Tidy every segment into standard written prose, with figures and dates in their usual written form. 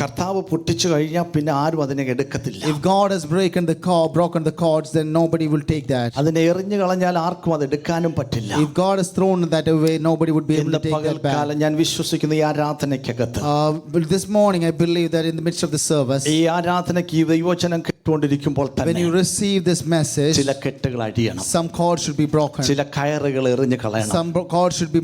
കർത്താവ് പൊട്ടിച്ചു കഴിഞ്ഞാൽ പിന്നെ ആരും അതിനെ എടുക്കത്തില്ല. If God has broken the cords, then nobody will take that. അതിനെ എറിഞ്ഞു കളഞ്ഞാൽ ആർക്കും അത് എടുക്കാനും പറ്റില്ല. If God has thrown that away, nobody would be able to take that back. ഞാൻ വിശ്വസിക്കുന്ന ഈ ആരാധനയ്ക്കകത്ത് This morning I believe that in the midst of the service, ഈ ആരാധനയ്ക്ക് ഈ ദൈവവചനം കേട്ടുകൊണ്ടിരിക്കുമ്പോൾ when തന്നെ you receive this message, ചില കെട്ടുകൾ അഴിയണം, some cords should be broken, ചില കയറുകൾ എറിഞ്ഞു കളയണം, some cords should be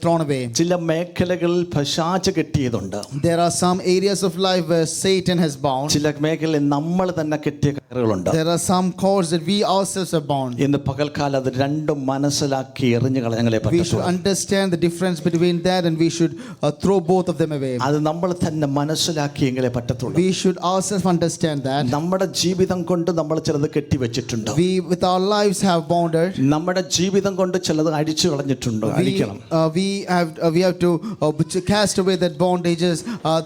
thrown away. ചില മേഖലകളിൽ പിശാച് കെട്ടിയതുണ്ട്. There are some areas of life where Satan has bound. ചില മേഖലയിൽ നമ്മൾ തന്നെ കെട്ടിയ കയറുകളുണ്ട്. There are some cords that we ourselves have bound. ഇന്ന് പകൽക്കാലം അത് രണ്ടും മനസ്സിലാക്കി എറിഞ്ഞു കളഞ്ഞങ്ങളെ We should understand the difference between that, and we should throw both of them away. അത് നമ്മൾ തന്നെ മനസ്സിലാക്കിയെങ്കിലേ പറ്റത്തുള്ളൂ. We should ourselves understand that. നമ്മുടെ ജീവിതം കൊണ്ട് നമ്മൾ ചിലത് കെട്ടിവെച്ചിട്ടുണ്ട്. We with our lives have bounded. നമ്മുടെ ജീവിതം കൊണ്ട് ചിലത് അഴിച്ചു കളഞ്ഞിട്ടുണ്ട്. അഴിക്കണം. We have to cast away that bondages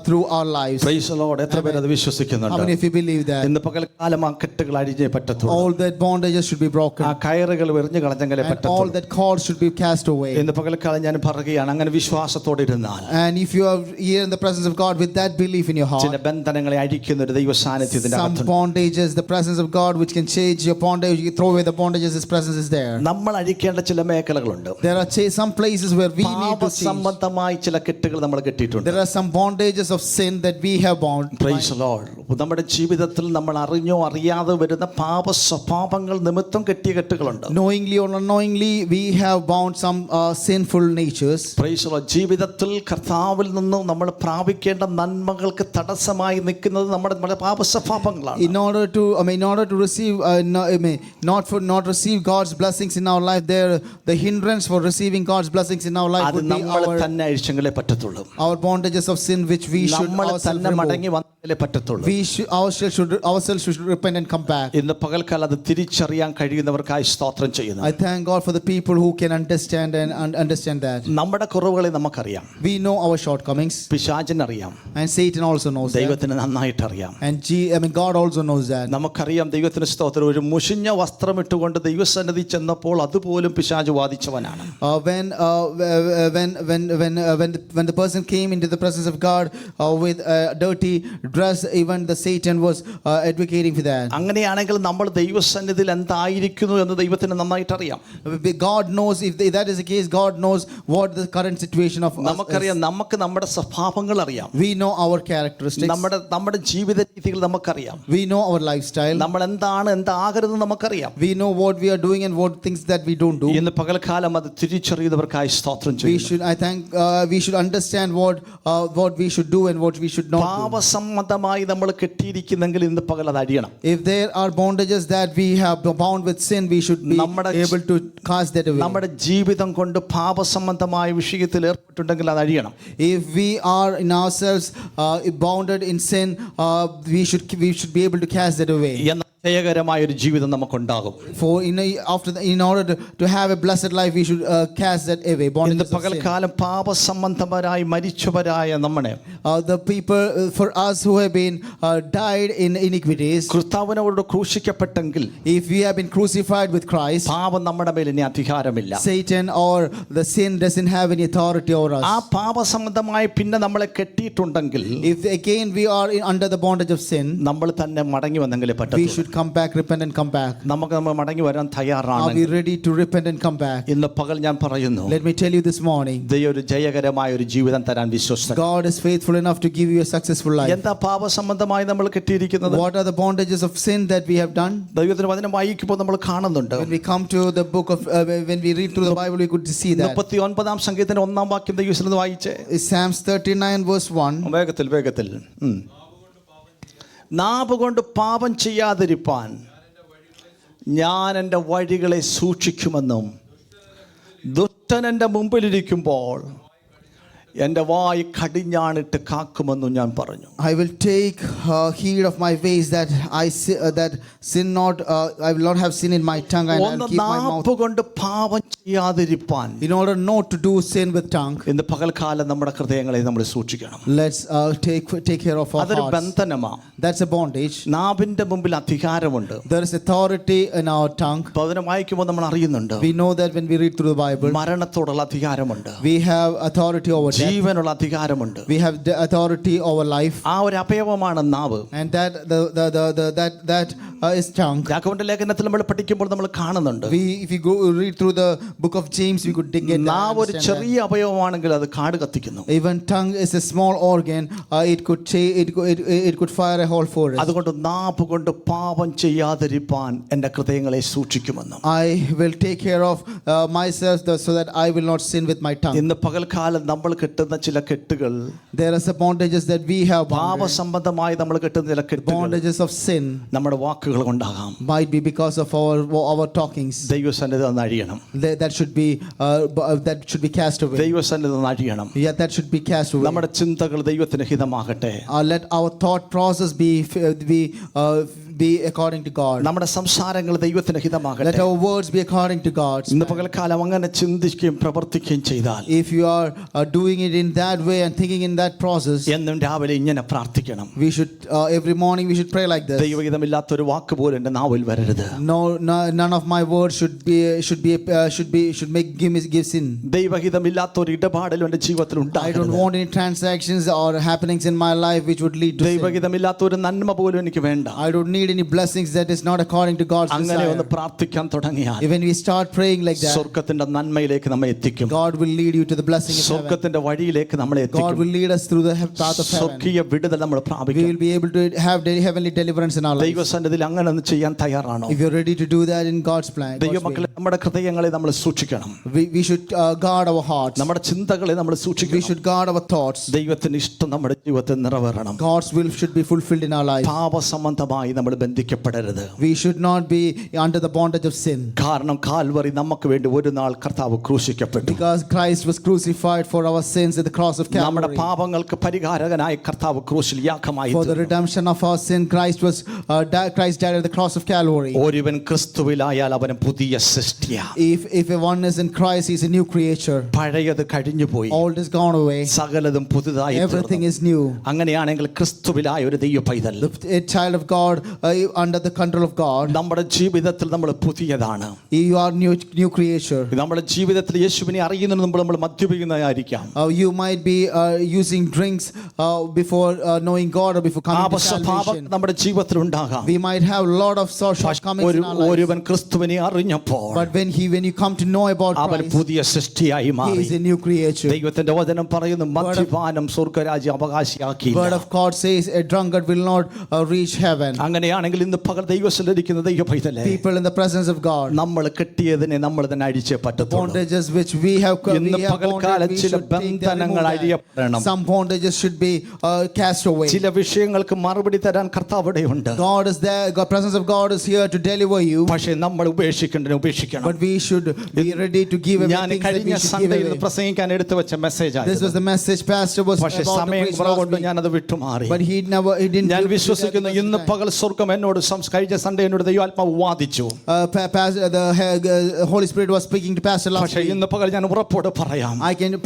through our lives. Praise the Lord. എത്ര പേര് അത് How വിശ്വസിക്കുന്നുണ്ട്? many of you believe that? ഇന്ന് പകൽക്കാലം ആ കെട്ടുകൾ അഴിഞ്ഞേ പറ്റത്തുള്ളൂ. All that bondages should be broken. ആ കയറുകൾ എറിഞ്ഞു കളഞ്ഞെങ്കിലേ And all പറ്റത്തുള്ളൂ. that cords should be cast away. ഇന്ന് പകൽക്കാലം ഞാൻ പറയുകയാണ്, അങ്ങനെ വിശ്വാസത്തോടെ ഇരുന്നാൽ And if you are here in the presence of God with that belief in your heart, ചില ബന്ധനങ്ങളെ അഴിക്കുന്ന ഒരു ദൈവ സാന്നിധ്യത്തിന്റെ some അകത്തുണ്ട്. bondages, the presence of God which can change your bondage, you throw away the bondages, His presence is there. നമ്മൾ അഴിക്കേണ്ട ചില മേഖലകളുണ്ട്. There are some places where we need to change. സംബന്ധമായി ചില കെട്ടുകൾ നമ്മൾ കെട്ടിയിട്ടുണ്ട്. There are some bondages of sin that we have bound. Praise the Lord. നമ്മുടെ ജീവിതത്തിൽ നമ്മൾ അറിഞ്ഞോ അറിയാതെ വരുന്ന പാപ സ്വഭാവങ്ങൾ നിമിത്തം കെട്ടിയ കെട്ടുകളുണ്ട്. Knowingly or unknowingly, we have bound some sinful natures. Praise the Lord. ജീവിതത്തിൽ കർത്താവിൽ നിന്നും നമ്മൾ പ്രാപിക്കേണ്ട നന്മകൾക്ക് തടസ്സമായി നിൽക്കുന്നത് നമ്മുടെ പാപ സ്വഭാവങ്ങളാണ്. In order to receive not receive God's blessings in our life, the hindrance for receiving God's blessings in our life അത് would be നമ്മൾ തന്നെ അഴിച്ചെങ്കിലേ പറ്റത്തുള്ളൂ. our bondages of sin which we should നമ്മൾ തന്നെ remove. മടങ്ങി വന്നാലേ പറ്റത്തുള്ളൂ. We ourselves should repent and come back. ഇന്ന് പകൽക്കാലം അത് തിരിച്ചറിയാൻ കഴിയുന്നവർക്കായി സ്തോത്രം ചെയ്യുന്നു. I thank God for the people who can understand that. നമ്മുടെ കുറവുകളെ നമുക്കറിയാം. We know our shortcomings. പിശാചിനറിയാം. And Satan also knows that. ദൈവത്തിന് നന്നായിട്ട് അറിയാം. And God also knows that. നമുക്കറിയാം ദൈവത്തിന് സ്തോത്രം. ഒരു മുഷിഞ്ഞ വസ്ത്രം ഇട്ടുകൊണ്ട് ദൈവസന്നിധി ചെന്നപ്പോൾ അതുപോലും പിശാച് വാദിച്ചവനാണ്. When the person came into the presence of God with a dirty dress, even the Satan was advocating for that. അങ്ങനെയാണെങ്കിൽ നമ്മൾ ദൈവസന്നിധിയിൽ എന്തായിരിക്കുന്നു എന്ന് ദൈവത്തിന് നന്നായിട്ട് അറിയാം. God knows, if that is the case, God knows what the current situation of us നമുക്കറിയാം. നമുക്ക് നമ്മുടെ സ്വഭാവങ്ങൾ അറിയാം. We know our characteristics. നമ്മുടെ ജീവിത രീതികൾ നമുക്കറിയാം. We know our lifestyle. നമ്മൾ എന്താണ് എന്താകരുത് നമുക്കറിയാം. We know what we are doing and what things that we don't do. ഇന്ന് പകൽക്കാലം അത് തിരിച്ചറിയുന്നവർക്കായി സ്തോത്രം ചെയ്യുന്നു. We should understand what we should do and what we should not do. പാപസംബന്ധമായി നമ്മൾ കെട്ടിയിരിക്കുന്നെങ്കിൽ ഇന്ന് പകൽ അത് അഴിയണം. If there are bondages that we have bound with sin, we should be able to cast that away. നമ്മുടെ ജീവിതം കൊണ്ട് പാപസംബന്ധമായ വിഷയത്തിൽ ഏർപ്പെട്ടുണ്ടെങ്കിൽ അത് അഴിയണം. If we are in ourselves bounded in sin, we should be able to cast that away. ജയകരമായ ഒരു ജീവിതം നമുക്കുണ്ടാകും. For in order to have a blessed life, we should cast that away. ഇന്ന് പകൽക്കാലം പാപസംബന്ധപരായി മരിച്ചവരായ നമ്മളെ, the people for us who have been died in iniquities, കർത്താവിനോട് ക്രൂശിക്കപ്പെട്ടെങ്കിൽ, if we have been crucified with Christ, പാപം നമ്മുടെ മേൽ ഇനി അധികാരമില്ല. Satan or the sin doesn't have any authority over us. ആ പാപസംബന്ധമായി പിന്നെ നമ്മളെ കെട്ടിയിട്ടുണ്ടെങ്കിൽ, if again we are under the bondage of sin, നമ്മൾ തന്നെ മടങ്ങി വന്നെങ്കിലേ പറ്റൂ. we should come back, repent and come back. നമ്മൾ മടങ്ങി വരാൻ തയ്യാറാണ്. Are we ready to repent and come back? ഇന്ന് പകൽ ഞാൻ പറയുന്നു, let me tell you this morning, ദൈവം ഒരു ജയകരമായ ഒരു ജീവിതം തരാൻ വിശ്വസ്തൻ. God is faithful enough to give you a successful life. എന്താ പാപസംബന്ധമായി നമ്മൾ കെട്ടിയിരിക്കുന്നത്? What are the bondages of sin that we have done? ദൈവത്തിന്റെ വചനം വായിക്കുമ്പോൾ നമ്മൾ കാണുന്നുണ്ട്. When we come to the book of when we read through the Bible, we could see that. 39-ാം സങ്കീർത്തനം 1-ാം വാക്യം ദൈവത്തിൽ വായിച്ചേ. Psalms 39 verse 1. വേഗത്തിൽ നാവ് കൊണ്ട് പാപം ചെയ്യാതിരിപ്പാൻ ഞാൻ എൻ്റെ വഴികളെ സൂക്ഷിക്കുമെന്നും ദുഷ്ടൻ എൻ്റെ മുമ്പിലിരിക്കുമ്പോൾ എൻ്റെ വായ് കടിഞ്ഞാണിട്ട് കാക്കുമെന്നും ഞാൻ പറഞ്ഞു. I will take heed of my ways that I will not have sin in my tongue, and I will keep my mouth. നാവ് കൊണ്ട് പാപം ചെയ്യാതിരിപ്പാൻ in order not to do sin with tongue, ഇന്ന് പകൽക്കാലം നമ്മുടെ ഹൃദയങ്ങളെ നമ്മൾ സൂക്ഷിക്കണം. let's take care of our അതൊരു hearts. ബന്ധനമാണ്. That's a bondage. നാവിന്റെ മുമ്പിൽ അധികാരമുണ്ട്. There is authority in our tongue. അപ്പോൾ അതിനെ വായിക്കുമ്പോൾ നമ്മൾ അറിയുന്നുണ്ട് We know that when we read through the Bible, മരണത്തോടുള്ള അധികാരമുണ്ട്, we have authority over death. ജീവനുള്ള അധികാരമുണ്ട്. We have the authority over life, ആ ഒരു അവയവമാണ് നാവ്. and that is tongue. യാക്കോബിന്റെ ലേഖനത്തിൽ നമ്മൾ പഠിക്കുമ്പോൾ നമ്മൾ കാണുന്നുണ്ട്, If you go read through the book of James, we could get നാവ് ഒരു ചെറിയ അവയവമാണെങ്കിൽ അത് കാട് കത്തിക്കുന്നു. even tongue is a small organ. It could fire a whole forest. അതുകൊണ്ട് നാവ് കൊണ്ട് പാപം ചെയ്യാതിരിപ്പാൻ എൻ്റെ ഹൃദയങ്ങളെ സൂക്ഷിക്കുമെന്നും I will take care of myself so that I will not sin with my tongue. ഇന്ന് പകൽക്കാലം നമ്മൾ കിട്ടുന്ന ചില കെട്ടുകൾ, There are some bondages that we have. പാപസംബന്ധമായി നമ്മൾ കിട്ടുന്ന ചില കെട്ടുകൾ Bondages of sin നമ്മുടെ വാക്കുകൾ കൊണ്ടാകാം. might be because of our talkings. ദൈവസന്നിധി ഒന്ന് അഴിയണം. That should be cast away. ദൈവസന്നിധി ഒന്ന് അഴിയണം. Yeah, that should be cast away. നമ്മുടെ ചിന്തകൾ ദൈവത്തിന് ഹിതമാകട്ടെ. Let our thought process be according to God. നമ്മുടെ സംസാരങ്ങൾ ദൈവത്തിന് Let ഹിതമാകട്ടെ. our words be according to God. ഇന്ന് പകൽക്കാലം അങ്ങനെ ചിന്തിക്കുകയും പ്രവർത്തിക്കുകയും ചെയ്താൽ If you are doing it in that way and thinking in that process, എന്നും രാവിലെ ഇങ്ങനെ പ്രാർത്ഥിക്കണം. we should every morning we should pray like this. ദൈവഹിതമില്ലാത്തൊരു വാക്ക് പോലും എൻ്റെ നാവിൽ വരരുത്. None of my words should give sin. ദൈവഹിതമില്ലാത്തൊരു ഇടപാടിലും എൻ്റെ ജീവിതത്തിൽ I don't ഉണ്ടാകരുത്. want any transactions or happenings in my life which would lead to sin. ദൈവഹിതമില്ലാത്തൊരു നന്മ പോലും എനിക്ക് വേണ്ട. I don't need any blessings that is not according to God's അങ്ങനെ ഒന്ന് desire. പ്രാർത്ഥിക്കാൻ തുടങ്ങിയാൽ When we start praying like that, സ്വർഗ്ഗത്തിന്റെ നന്മയിലേക്ക് നമ്മെ എത്തിക്കും. God will lead you to the blessing of heaven. സ്വർഗ്ഗത്തിന്റെ വഴിയിലേക്ക് നമ്മളെ God എത്തിക്കും. will lead us through the path of heaven. സ്വർഗീയ വിടുതൽ നമ്മൾ We പ്രാപിക്കും. will be able to have heavenly deliverance in our lives. ദൈവസന്നിധിയിൽ അങ്ങനെ ഒന്ന് ചെയ്യാൻ തയ്യാറാണോ? If you're ready to do that in God's plan, ദൈവമക്കളെ, നമ്മുടെ ഹൃദയങ്ങളെ നമ്മൾ സൂക്ഷിക്കണം. we should guard our hearts. നമ്മുടെ ചിന്തകളെ നമ്മൾ We സൂക്ഷിക്കണം. should guard our thoughts. ദൈവത്തിന് ഇഷ്ടം നമ്മുടെ ജീവിതത്തിൽ നിറവേറണം. God's will should be fulfilled in our life. പാപസംബന്ധമായി നമ്മൾ ബന്ധിക്കപ്പെടരുത്. We should not be under the bondage of sin. കാരണം കാൽവറി നമുക്ക് വേണ്ടി ഒരു നാൾ കർത്താവ് ക്രൂശിക്കപ്പെട്ടു. Because Christ was crucified for our sins at the cross of നമ്മുടെ Calvary. പാപങ്ങൾക്ക് പരിഹാരകനായി കർത്താവ് ക്രൂശിൽ യാഗമായി For the redemption of our sin, Christ died at the cross of Calvary. ഒരുവൻ ക്രിസ്തുവിലായാൽ അവൻ പുതിയ സൃഷ്ടിയാണ്. If one is in Christ, he's a new creature. പഴയത് കഴിഞ്ഞുപോയി, Old is gone away. സകലതും പുതുതായി Everything തീർന്നു. is new. അങ്ങനെയാണെങ്കിൽ ക്രിസ്തുവിലായ ഒരു ദൈവ പൈതൽ, A child of God under the control of God. നമ്മുടെ ജീവിതത്തിൽ നമ്മൾ പുതിയതാണ്. You are new creature. നമ്മുടെ ജീവിതത്തിൽ യേശുവിനെ അറിയുന്നതിന് മുമ്പ് നമ്മൾ മദ്യപിക്കുന്നതായിരിക്കാം. You might be using drinks before knowing God or before coming to salvation. നമ്മുടെ ജീവിതത്തിൽ ഉണ്ടാകാം. We might have a lot of shortcomings in our lives. ഒരുവൻ ക്രിസ്തുവിനെ അറിഞ്ഞപ്പോൾ But when you come to know about അവൻ Christ, പുതിയ സൃഷ്ടിയായി he മാറി. is a new creature. ദൈവത്തിന്റെ വചനം പറയുന്നു, മദ്യപാനം സ്വർഗ്ഗരാജ്യം അവകാശിയാക്കിയില്ല. Word of God says a drunkard will not reach heaven. അങ്ങനെയാണെങ്കിൽ ഇന്ന് പകൽ ദൈവത്തിലിരിക്കുന്ന ദൈവ പൈതലേ, People in the presence of God, നമ്മൾ കെട്ടിയതിനെ നമ്മൾ തന്നെ അഴിച്ചേ പറ്റത്തുള്ളൂ. bondages which we have ഇന്ന് bonded, പകൽക്കാലം we ചില should take them, ബന്ധനങ്ങൾ remove them. അഴിയപ്പെടണം. Some bondages should be cast away. ചില വിഷയങ്ങൾക്ക് മറുപടി തരാൻ കർത്താവ് ഇവിടെയുണ്ട്. God is there. The presence of God is here to deliver you. പക്ഷേ നമ്മൾ ഉപേക്ഷിക്കണം. But we should be ready to give ഞാൻ everything that കഴിഞ്ഞ we should give സൺഡേയിൽ away. പ്രസംഗിക്കാൻ എടുത്തു വെച്ച message This was the message Pastor was പക്ഷേ about to സമയം preach കുറവുകൊണ്ട് last week. ഞാൻ അത് വിട്ടുമാറി. But he didn't. ഞാൻ do that വിശ്വസിക്കുന്നു because ഇന്ന് of time. പകൽ സ്വർഗ്ഗം എന്നോട് കഴിഞ്ഞ സൺഡേ എന്നോട് ദൈവാത്മാവ് വാദിച്ചു. The Holy Spirit was speaking to Pastor last പക്ഷേ week. ഇന്ന് പകൽ ഞാൻ ഉറപ്പോടെ പറയാം,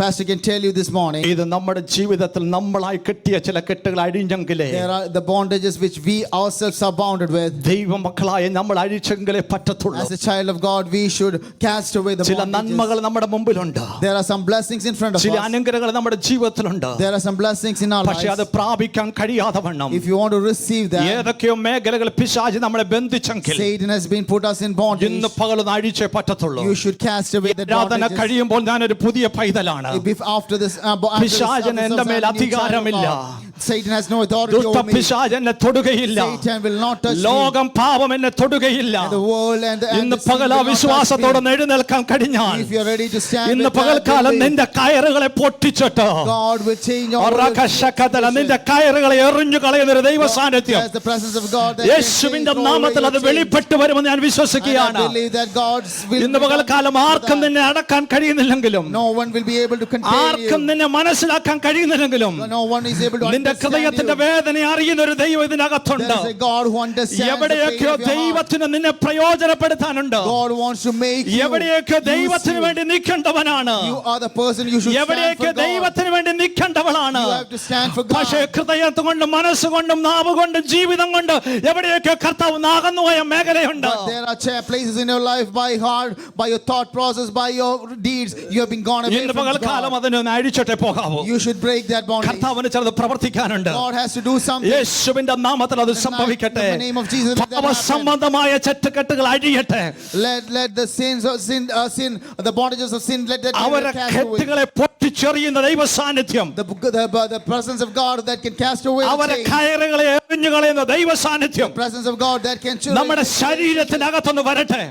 Pastor can tell you this morning, ഇത് നമ്മുടെ ജീവിതത്തിൽ നമ്മളായി കെട്ടിയ ചില കെട്ടുകൾ അഴിഞ്ഞെങ്കിലേ, there are the bondages which we ourselves are bounded with. ദൈവമക്കളായ നമ്മൾ അഴിച്ചെങ്കിലേ പറ്റത്തുള്ളൂ. As a child of God, we should cast away the ചില bondages. നന്മകൾ നമ്മുടെ മുമ്പിലുണ്ട്. There are some blessings in front of ചില us. അനുഗ്രഹങ്ങൾ നമ്മുടെ ജീവിതത്തിലുണ്ട്. There are some blessings in our പക്ഷേ അത് lives. പ്രാപിക്കാൻ കഴിയാതെ വണ്ണം If you want to receive that, ഏതൊക്കെയോ മേഖലകൾ പിശാച് നമ്മളെ ബന്ധിച്ചെങ്കിൽ Satan has been put us in bondage. ഇന്ന് പകലൊന്ന് അഴിച്ചേ പറ്റത്തുള്ളൂ. You should cast away the ആരാധന bondages. കഴിയുമ്പോൾ ഞാനൊരു പുതിയ പൈതലാണ്. After this, പിശാചിന് എൻ്റെ മേൽ അധികാരമില്ല. Satan has no authority over me. ദുഷ്ടപിശാച് എന്നെ തൊടുകയില്ല. Satan will not touch me. ലോകം പാപം എന്നെ തൊടുകയില്ല. The world and ഇന്ന് the sin പകൽ will not touch വിശ്വാസത്തോടെ me. എഴുന്നേൽക്കാൻ കഴിഞ്ഞാൽ If you are ready to stand ഇന്ന് with പകൽക്കാലം that, നിന്റെ കയറുകളെ പൊട്ടിച്ചിട്ട് God will change your നിന്റെ കയറുകളെ എറിഞ്ഞു കളയുന്ന ഒരു ദൈവ സാന്നിധ്യം There's the presence of God that യേശുവിന്റെ നാമത്തിൽ അത് വെളിപ്പെട്ടു വരുമെന്ന് ഞാൻ വിശ്വസിക്കുകയാണ്. I believe that God's will ഇന്ന് പകൽക്കാലം ആർക്കും നിന്നെ അടക്കാൻ കഴിയുന്നില്ലെങ്കിലും, no one will be able to contain ആർക്കും you. നിന്നെ മനസ്സിലാക്കാൻ കഴിയുന്നില്ലെങ്കിലും, No one is able to നിന്റെ ഹൃദയത്തിന്റെ വേദന അറിയുന്ന ഒരു ദൈവം ഇതിനകത്തുണ്ട്. There is a God who understands the pain എവിടെയൊക്കെയോ of your heart. ദൈവത്തിന് നിന്നെ പ്രയോജനപ്പെടുത്താനുണ്ട്. God wants to make you എവിടെയൊക്കെ use ദൈവത്തിന് you. വേണ്ടി നിൽക്കേണ്ടവനാണ്. You are the person you should stand എവിടെയൊക്കെ for God. ദൈവത്തിന് വേണ്ടി നിൽക്കേണ്ടവളാണ്. You have to stand for God. പക്ഷേ ഹൃദയത്തും കൊണ്ടും മനസ്സുകൊണ്ടും നാവ് കൊണ്ടും ജീവിതം കൊണ്ട് എവിടെയൊക്കെ കർത്താവ് നാകന്നുപോയ മേഖലയുണ്ട്. But there are places in your life, by heart, by your thought process, by your deeds, you have been gone away ഇന്ന് from പകൽക്കാലം God. അതിനൊന്ന് അഴിച്ചിട്ടേ പോകാവൂ. You should break that bondage. കർത്താവിന് ചിലത് പ്രവർത്തിക്കാനുണ്ട്. God has to do something. യേശുവിന്റെ നാമത്തിൽ അത് സംഭവിക്കട്ടെ. In the name of Jesus, let that happen. പാപസംബന്ധമായ ചുറ്റുകെട്ടുകൾ അഴിയട്ടെ. Let the sins of sin, the bondages of sin, let that be അവരെ cast away. കെട്ടുകളെ പൊട്ടിച്ചെറിയുന്ന ദൈവ സാന്നിധ്യം, The presence of God that can cast away the അവരെ chains. കയറുകളെ എറിഞ്ഞു കളയുന്ന ദൈവ സാന്നിധ്യം The presence of God that can നമ്മുടെ ശരീരത്തിനകത്തൊന്ന് വരട്ടെ.